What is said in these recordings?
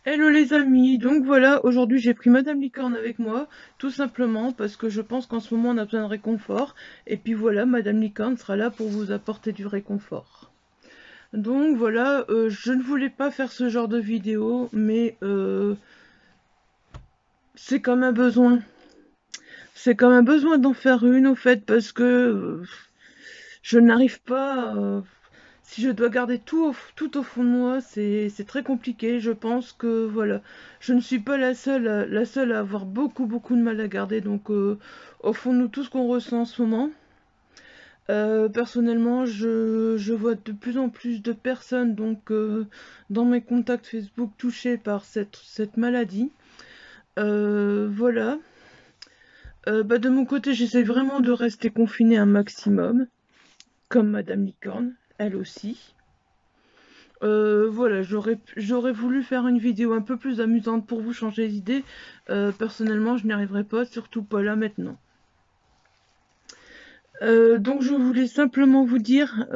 Hello les amis, donc voilà, aujourd'hui j'ai pris Madame Licorne avec moi, tout simplement parce que je pense qu'en ce moment on a besoin de réconfort, et puis voilà, Madame Licorne sera là pour vous apporter du réconfort. Donc voilà, je ne voulais pas faire ce genre de vidéo, mais c'est comme un besoin. C'est comme un besoin d'en faire une au fait, parce que je n'arrive pas... si je dois garder tout au fond de moi, c'est très compliqué. Je pense que voilà, je ne suis pas la seule à avoir beaucoup de mal à garder. Donc au fond de nous, tout ce qu'on ressent en ce moment. Personnellement, je vois de plus en plus de personnes donc dans mes contacts Facebook touchées par cette maladie. Voilà. Bah, de mon côté, j'essaie vraiment de rester confinée un maximum, comme Madame Licorne, elle aussi. Voilà, j'aurais voulu faire une vidéo un peu plus amusante pour vous changer d'idée. Personnellement, je n'y arriverai pas, surtout pas là maintenant. Donc je voulais simplement vous dire,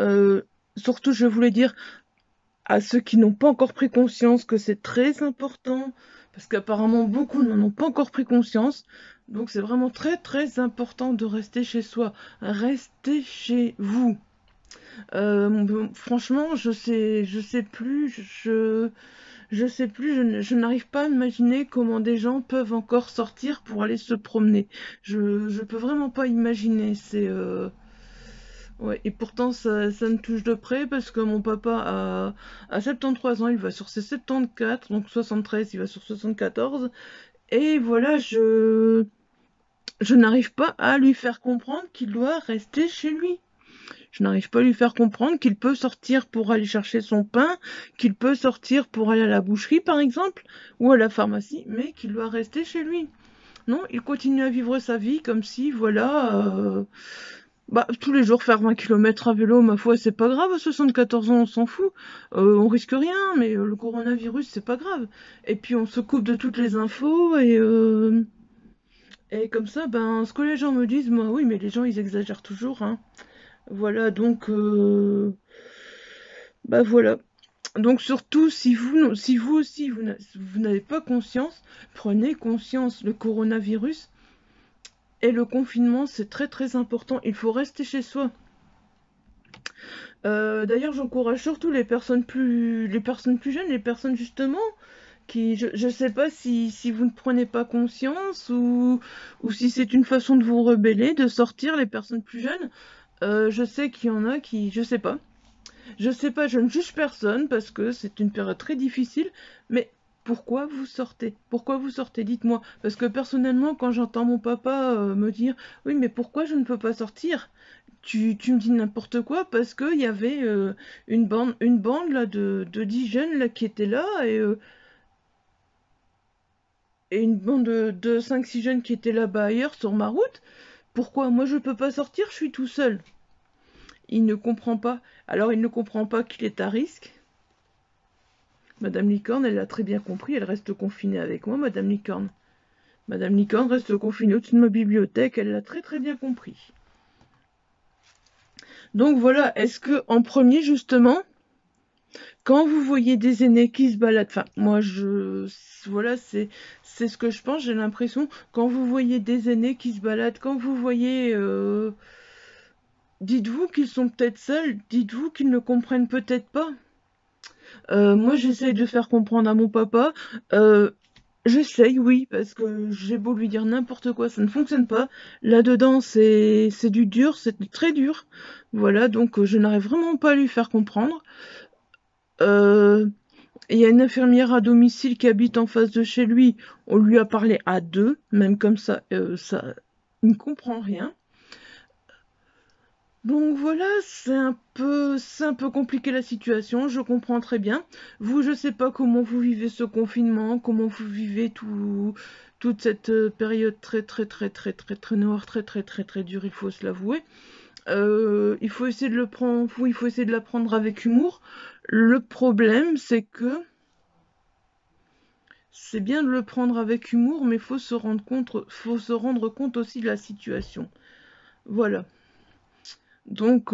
surtout je voulais dire à ceux qui n'ont pas encore pris conscience que c'est très important, parce qu'apparemment beaucoup n'en ont pas encore pris conscience. Donc c'est vraiment très important de rester chez soi. Restez chez vous. Bon, franchement, je sais plus, je sais plus, je n'arrive pas à imaginer comment des gens peuvent encore sortir pour aller se promener. Je peux vraiment pas imaginer. Ouais, et pourtant ça me touche de près parce que mon papa a 73 ans, il va sur ses 74, donc 73, il va sur 74. Et voilà, je n'arrive pas à lui faire comprendre qu'il doit rester chez lui. Je n'arrive pas à lui faire comprendre qu'il peut sortir pour aller chercher son pain, qu'il peut sortir pour aller à la boucherie par exemple, ou à la pharmacie, mais qu'il doit rester chez lui. Non, il continue à vivre sa vie comme si, voilà, bah, tous les jours faire 20 kilomètres à vélo, ma foi, c'est pas grave, à 74 ans, on s'en fout. On risque rien, mais le coronavirus, c'est pas grave. Et puis on se coupe de toutes les infos et comme ça, ben, ce que les gens me disent, moi, oui, mais les gens, ils exagèrent toujours, hein. Voilà, donc, bah voilà. Donc surtout, si vous aussi, vous n'avez pas conscience, prenez conscience, le coronavirus et le confinement, c'est très important. Il faut rester chez soi. D'ailleurs, j'encourage surtout les personnes plus jeunes, les personnes justement qui, je sais pas si vous ne prenez pas conscience ou si c'est une façon de vous rebeller, de sortir les personnes plus jeunes. Je sais qu'il y en a qui, je sais pas. Je sais pas, je ne juge personne parce que c'est une période très difficile, mais pourquoi vous sortez? Pourquoi vous sortez? Dites-moi. Parce que personnellement, quand j'entends mon papa me dire oui, mais pourquoi je ne peux pas sortir? Tu me dis n'importe quoi parce qu'il y avait une bande là de 10 jeunes là qui étaient là et une bande de 5-6 jeunes qui étaient là-bas ailleurs sur ma route. Pourquoi moi je peux pas sortir? Je suis tout seul. Il ne comprend pas. Alors il ne comprend pas qu'il est à risque. Madame Licorne, elle l'a très bien compris, elle reste confinée avec moi, Madame Licorne. Madame Licorne reste confinée au-dessus de ma bibliothèque, elle l'a très bien compris. Donc voilà, est-ce que en premier justement, quand vous voyez des aînés qui se baladent, enfin moi voilà, c'est ce que je pense, j'ai l'impression, quand vous voyez des aînés qui se baladent, quand vous voyez dites-vous qu'ils sont peut-être seuls, dites-vous qu'ils ne comprennent peut-être pas. Moi j'essaye de faire comprendre à mon papa. J'essaye, oui, parce que j'ai beau lui dire n'importe quoi, ça ne fonctionne pas. Là-dedans, c'est du dur, c'est très dur. Voilà, donc je n'arrive vraiment pas à lui faire comprendre. Euh, Il y a une infirmière à domicile qui habite en face de chez lui. On lui a parlé à deux, même comme ça, il ne comprend rien. Donc voilà, c'est un peu compliqué la situation, je comprends très bien. Vous, je sais pas comment vous vivez ce confinement, comment vous vivez toute cette période très noire, très dure, il faut se l'avouer. Il faut essayer de le prendre, oui, il faut essayer de la prendre avec humour. Le problème, c'est que c'est bien de le prendre avec humour, mais faut se rendre compte aussi de la situation. Voilà. Donc,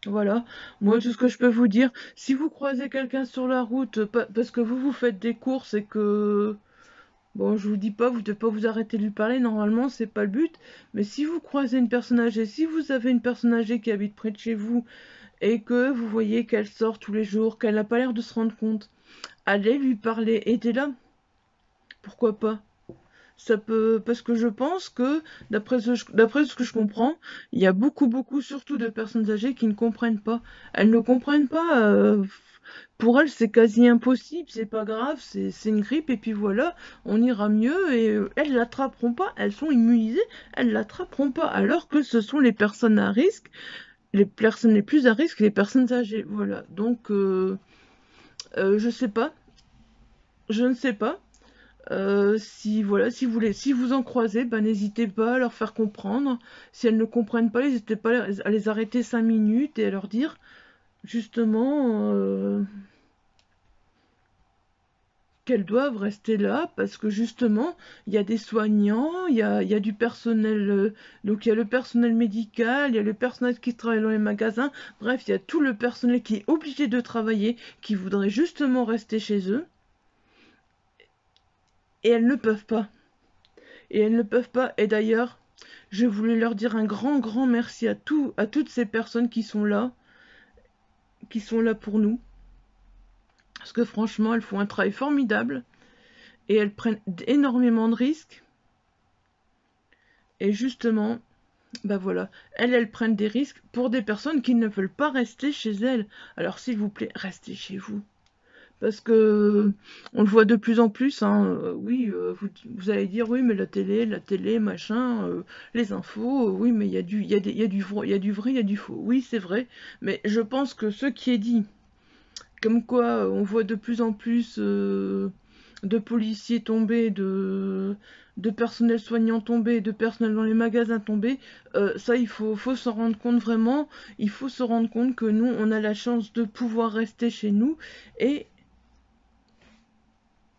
Voilà, moi tout ce que je peux vous dire, si vous croisez quelqu'un sur la route, parce que vous faites des courses et que, bon, je vous dis pas, vous devez pas vous arrêter de lui parler, normalement c'est pas le but, mais si vous croisez une personne âgée, si vous avez une personne âgée qui habite près de chez vous et que vous voyez qu'elle sort tous les jours, qu'elle n'a pas l'air de se rendre compte, allez lui parler, aidez-la, pourquoi pas? Ça peut, parce que je pense que, d'après ce que je comprends, il y a beaucoup, surtout de personnes âgées qui ne comprennent pas. Elles ne comprennent pas. Pour elles, c'est quasi impossible, c'est pas grave, c'est une grippe et puis voilà, on ira mieux et elles l'attraperont pas. Elles sont immunisées, elles l'attraperont pas. Alors que ce sont les personnes à risque, les personnes les plus à risque, les personnes âgées. Voilà. Donc, je sais pas, je ne sais pas. Si voilà, si vous en croisez, ben n'hésitez pas à leur faire comprendre. Si elles ne comprennent pas, n'hésitez pas à les arrêter 5 minutes et à leur dire justement qu'elles doivent rester là parce que justement il y a des soignants, il y a du personnel, donc il y a le personnel médical, il y a le personnel qui travaille dans les magasins, bref, il y a tout le personnel qui est obligé de travailler, qui voudrait justement rester chez eux et elles ne peuvent pas. Et elles ne peuvent pas. Et d'ailleurs, je voulais leur dire un grand merci à toutes ces personnes qui sont là pour nous. Parce que franchement, elles font un travail formidable et elles prennent énormément de risques. Et justement, bah voilà, elles prennent des risques pour des personnes qui ne veulent pas rester chez elles. Alors s'il vous plaît, restez chez vous. Parce que on le voit de plus en plus, hein, oui, vous allez dire oui, mais la télé, machin, les infos, oui, mais il y a du vrai, il y a du faux. Oui, c'est vrai, mais je pense que ce qui est dit, comme quoi on voit de plus en plus de policiers tombés, de personnel soignant tombés, de personnel dans les magasins tombés, ça faut s'en rendre compte vraiment. Il faut se rendre compte que nous, on a la chance de pouvoir rester chez nous et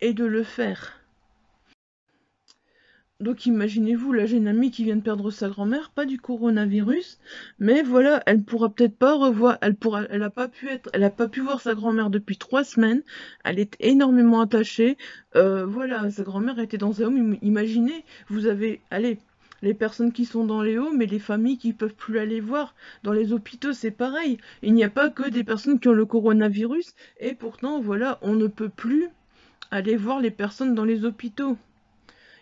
de le faire. Donc imaginez-vous, là j'ai une amie qui vient de perdre sa grand-mère, pas du coronavirus, mais voilà, elle pourra peut-être pas revoir, elle a pas pu voir sa grand-mère depuis 3 semaines, elle est énormément attachée, voilà, sa grand-mère était dans un home, imaginez, vous avez, allez, les personnes qui sont dans les homes mais les familles qui peuvent plus aller voir, dans les hôpitaux c'est pareil, il n'y a pas que des personnes qui ont le coronavirus, et pourtant voilà, on ne peut plus aller voir les personnes dans les hôpitaux.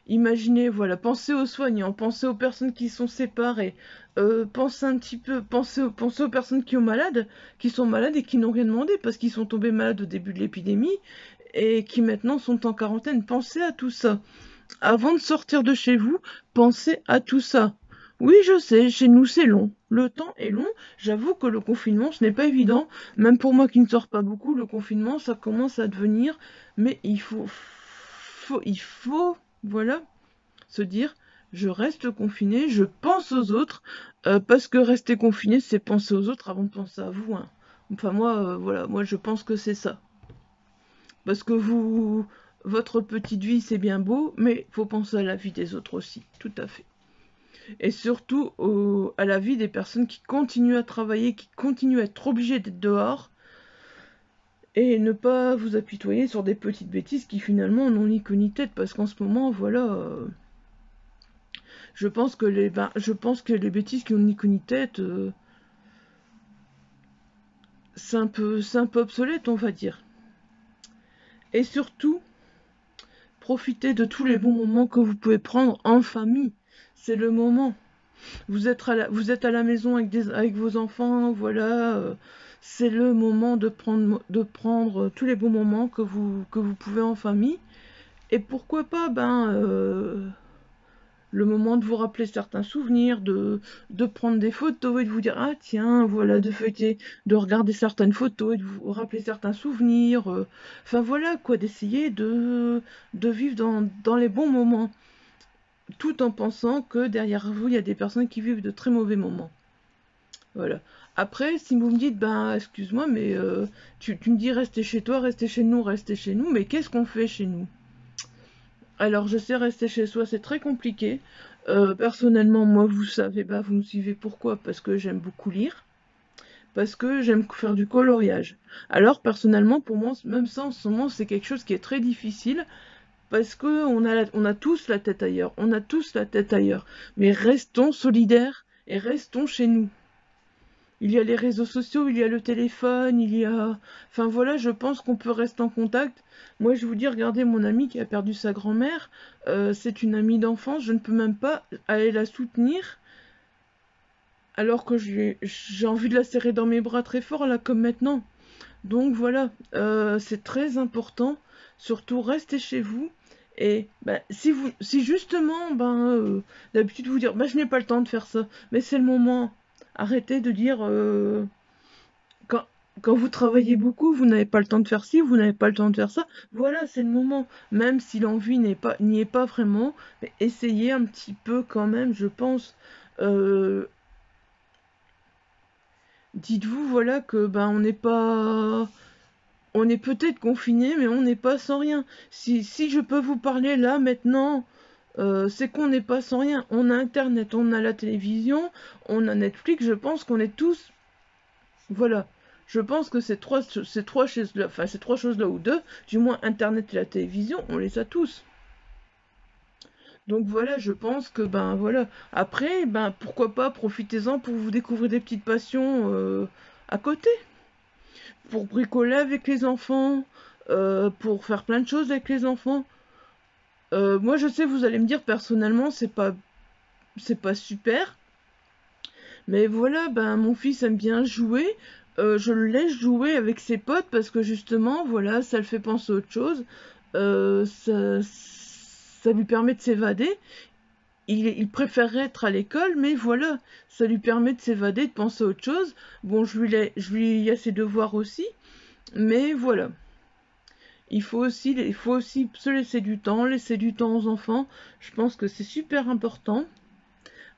Imaginez, voilà, pensez aux soignants, pensez aux personnes qui sont séparées, pensez un petit peu, pensez aux personnes qui sont malades et qui n'ont rien demandé parce qu'ils sont tombés malades au début de l'épidémie et qui maintenant sont en quarantaine. Pensez à tout ça. Avant de sortir de chez vous, pensez à tout ça. Oui, je sais, chez nous c'est long. Le temps est long. J'avoue que le confinement, ce n'est pas évident. Même pour moi qui ne sors pas beaucoup, le confinement, ça commence à devenir. Mais il faut, voilà, se dire, je reste confiné, je pense aux autres, parce que rester confiné, c'est penser aux autres avant de penser à vous, hein. Enfin moi, voilà, moi je pense que c'est ça. Parce que votre petite vie, c'est bien beau, mais il faut penser à la vie des autres aussi, tout à fait. Et surtout à la vie des personnes qui continuent à travailler, qui continuent à être obligées d'être dehors, et ne pas vous apitoyer sur des petites bêtises qui finalement n'ont ni queue ni tête, parce qu'en ce moment, voilà, je pense que les bêtises qui ont ni queue ni tête, c'est un peu obsolète, on va dire. Et surtout, profitez de tous les bons moments que vous pouvez prendre en famille. C'est le moment. Vous êtes à la maison avec vos enfants, voilà. C'est le moment de prendre tous les bons moments que vous pouvez en famille. Et pourquoi pas, le moment de vous rappeler certains souvenirs, de prendre des photos et de vous dire, ah tiens, voilà, de feuilleter, de regarder certaines photos et de vous rappeler certains souvenirs. Enfin voilà, quoi, d'essayer de vivre dans les bons moments, tout en pensant que derrière vous, il y a des personnes qui vivent de très mauvais moments. Voilà. Après, si vous me dites, ben, excuse-moi, mais tu me dis rester chez nous, mais qu'est-ce qu'on fait chez nous? Alors, je sais, rester chez soi, c'est très compliqué. Personnellement, moi, vous savez, bah, vous me suivez pourquoi? Parce que j'aime beaucoup lire. parce que j'aime faire du coloriage. Alors personnellement, pour moi, même ça en ce moment, c'est quelque chose qui est très difficile parce que on a tous la tête ailleurs, on a tous la tête ailleurs. Mais restons solidaires et restons chez nous. Il y a les réseaux sociaux, il y a le téléphone, il y a... Enfin voilà, je pense qu'on peut rester en contact. Moi, je vous dis, regardez mon amie qui a perdu sa grand-mère. C'est une amie d'enfance, je ne peux même pas aller la soutenir alors que j'ai envie de la serrer dans mes bras très fort, là, comme maintenant. Donc voilà, c'est très important. Surtout, restez chez vous. Et ben, si justement, d'habitude vous dire, je n'ai pas le temps de faire ça, mais c'est le moment. Arrêtez de dire, quand, quand vous travaillez beaucoup, vous n'avez pas le temps de faire ci, vous n'avez pas le temps de faire ça. Voilà, c'est le moment. Même si l'envie n'y est pas vraiment, mais essayez un petit peu quand même, je pense. Euh, Dites-vous, voilà, que on n'est pas... On est peut-être confiné, mais on n'est pas sans rien. Si je peux vous parler là, maintenant, c'est qu'on n'est pas sans rien. On a Internet, on a la télévision, on a Netflix, je pense qu'on est tous... Voilà. Je pense que ces trois choses-là, enfin ces trois choses-là, ou deux, du moins Internet et la télévision, on les a tous. Donc voilà, je pense que, voilà. Après, pourquoi pas, profitez-en pour vous découvrir des petites passions à côté. Pour bricoler avec les enfants, pour faire plein de choses avec les enfants. Moi, je sais, vous allez me dire, personnellement, c'est pas super. Mais voilà, mon fils aime bien jouer. Je le laisse jouer avec ses potes parce que justement, voilà, ça le fait penser à autre chose. Ça lui permet de s'évader. Il préférerait être à l'école, mais voilà, ça lui permet de s'évader, de penser à autre chose. Bon, il y a ses devoirs aussi, mais voilà. Il faut aussi se laisser du temps aux enfants. Je pense que c'est super important.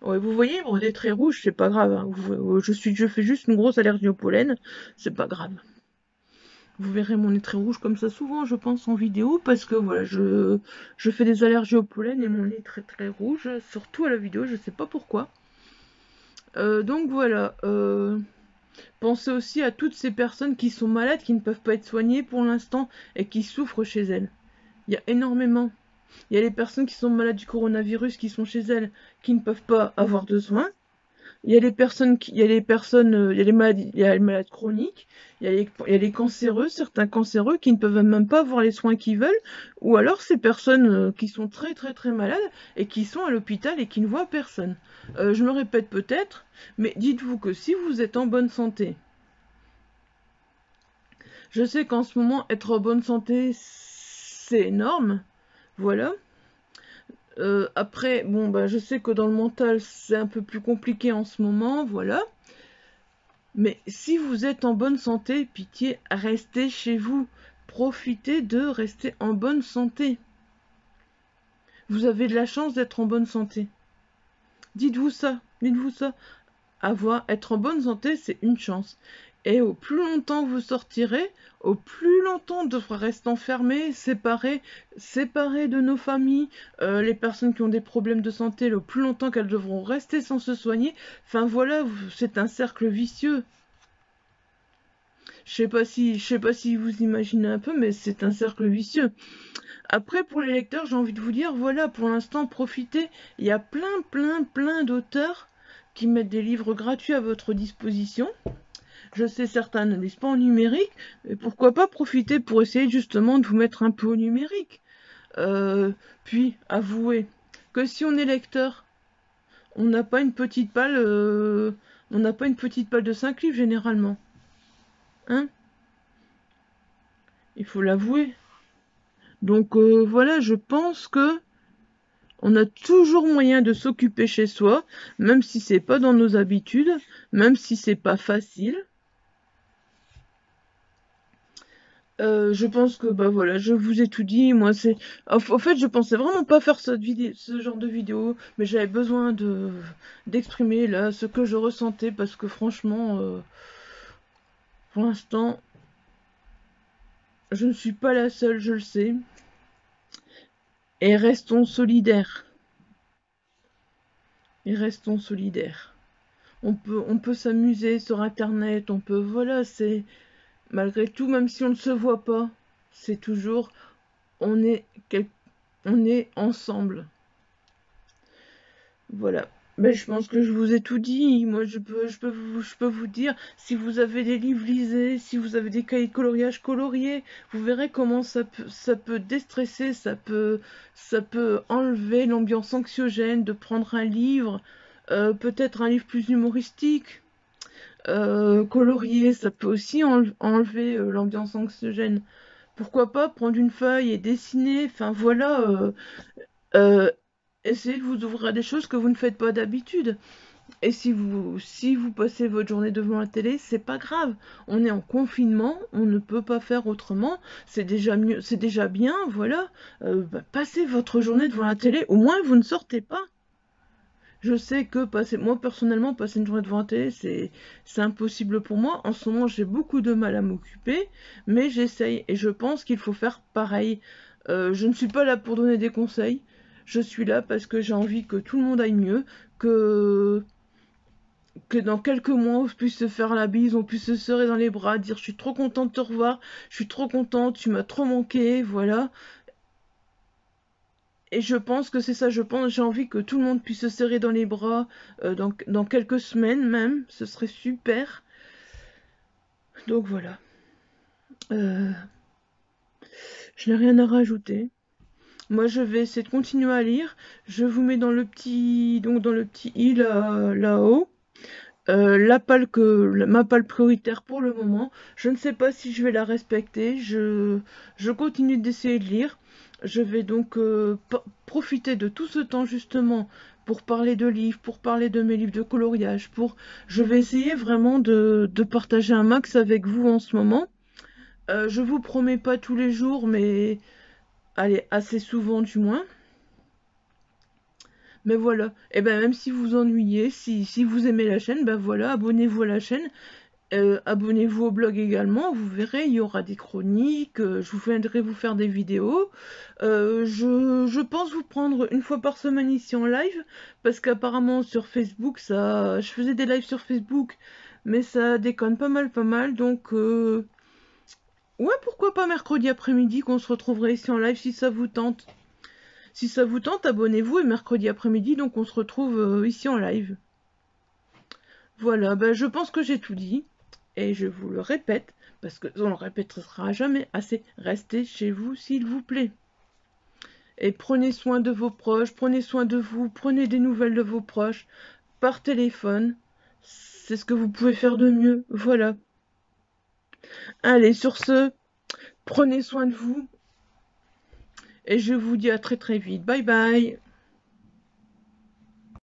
Ouais, vous voyez, mon nez très rouge, c'est pas grave, hein. Je fais juste une grosse allergie au pollen, c'est pas grave. Vous verrez mon nez très rouge comme ça souvent, je pense, en vidéo, parce que voilà, je fais des allergies au pollen et mon nez est très très rouge, surtout à la vidéo, je sais pas pourquoi. Donc voilà, pensez aussi à toutes ces personnes qui sont malades, qui ne peuvent pas être soignées pour l'instant et qui souffrent chez elles. Il y a énormément. Il y a les personnes qui sont malades du coronavirus qui sont chez elles, qui ne peuvent pas avoir de soins. Il y a les maladies, il y a les malades chroniques, il y a les cancéreux, certains cancéreux qui ne peuvent même pas avoir les soins qu'ils veulent, ou alors ces personnes qui sont très très très malades et qui sont à l'hôpital et qui ne voient personne. Je me répète peut-être, mais dites-vous que si vous êtes en bonne santé, je sais qu'en ce moment être en bonne santé c'est énorme, voilà. Après, bon, je sais que dans le mental, c'est un peu plus compliqué en ce moment, voilà. Mais si vous êtes en bonne santé, pitié, restez chez vous. Profitez de rester en bonne santé. Vous avez de la chance d'être en bonne santé. Dites-vous ça, dites-vous ça. Être en bonne santé, c'est une chance. Et au plus longtemps vous sortirez, au plus longtemps on devra rester enfermé, séparés de nos familles, les personnes qui ont des problèmes de santé, le plus longtemps qu'elles devront rester sans se soigner. Enfin voilà, c'est un cercle vicieux. Je sais pas si vous imaginez un peu, mais c'est un cercle vicieux. Après, pour les lecteurs, j'ai envie de vous dire, voilà, pour l'instant, profitez. Il y a plein, plein, plein d'auteurs qui mettent des livres gratuits à votre disposition. Je sais, certains ne lisent pas en numérique, mais pourquoi pas profiter pour essayer justement de vous mettre un peu au numérique. Puis, avouez que si on est lecteur, on n'a pas une petite palle, on n'a pas une petite palle de 5 livres généralement. Hein? Il faut l'avouer. Donc voilà, je pense que on a toujours moyen de s'occuper chez soi, même si c'est pas dans nos habitudes, même si c'est pas facile. Je pense que voilà, je vous ai tout dit. Moi, au fait, je pensais vraiment pas faire ce genre de vidéo, mais j'avais besoin d'exprimer là ce que je ressentais parce que franchement, pour l'instant, je ne suis pas la seule, je le sais. Et restons solidaires. Et restons solidaires. on peut s'amuser sur Internet, on peut, voilà, c'est, malgré tout, même si on ne se voit pas, c'est toujours, on est, on est ensemble. Voilà. Mais je pense que je vous ai tout dit. Moi, je peux vous dire, si vous avez des livres, lisez. Si vous avez des cahiers de coloriage, coloriez. Vous verrez comment ça peut déstresser, ça peut enlever l'ambiance anxiogène de prendre un livre, peut-être un livre plus humoristique. Colorier, ça peut aussi enlever l'ambiance anxiogène. Pourquoi pas prendre une feuille et dessiner. Enfin, voilà. Euh, Essayez de vous ouvrir à des choses que vous ne faites pas d'habitude. Et si vous passez votre journée devant la télé, c'est pas grave. On est en confinement, on ne peut pas faire autrement. C'est déjà mieux, c'est déjà bien, voilà. Passez votre journée devant la télé, au moins vous ne sortez pas. Je sais que moi personnellement, passer une journée devant la télé, c'est impossible pour moi. En ce moment, j'ai beaucoup de mal à m'occuper, mais j'essaye et je pense qu'il faut faire pareil. Je ne suis pas là pour donner des conseils. Je suis là parce que j'ai envie que tout le monde aille mieux, que que dans quelques mois, on puisse se faire la bise, on puisse se serrer dans les bras, dire je suis trop contente de te revoir, je suis trop contente, tu m'as trop manqué, voilà. Et je pense que c'est ça, je pense, j'ai envie que tout le monde puisse se serrer dans les bras dans quelques semaines même, ce serait super. Donc voilà. Euh, je n'ai rien à rajouter. Moi, je vais essayer de continuer à lire. Je vous mets dans le petit, donc dans le petit i là-haut. Ma palle prioritaire pour le moment. Je ne sais pas si je vais la respecter. Je continue d'essayer de lire. Je vais donc profiter de tout ce temps justement pour parler de livres, pour parler de mes livres de coloriage, je vais essayer vraiment de partager un max avec vous en ce moment. Je vous promets pas tous les jours, mais allez, assez souvent du moins. Mais voilà. Et ben même si vous ennuyez, si vous aimez la chaîne, ben voilà, abonnez-vous à la chaîne. Abonnez-vous au blog également, vous verrez, il y aura des chroniques, je vous viendrai vous faire des vidéos. Je pense vous prendre une fois par semaine ici en live, parce qu'apparemment sur Facebook, je faisais des lives sur Facebook, mais ça déconne pas mal, donc ouais, pourquoi pas mercredi après-midi qu'on se retrouverait ici en live si ça vous tente. Si ça vous tente, abonnez-vous et mercredi après-midi, donc on se retrouve ici en live. Voilà, ben je pense que j'ai tout dit. Et je vous le répète, parce qu'on le répétera jamais assez, restez chez vous s'il vous plaît. Et prenez soin de vos proches, prenez soin de vous, prenez des nouvelles de vos proches par téléphone. C'est ce que vous pouvez faire de mieux. Voilà. Allez, sur ce, prenez soin de vous. Et je vous dis à très très vite. Bye bye.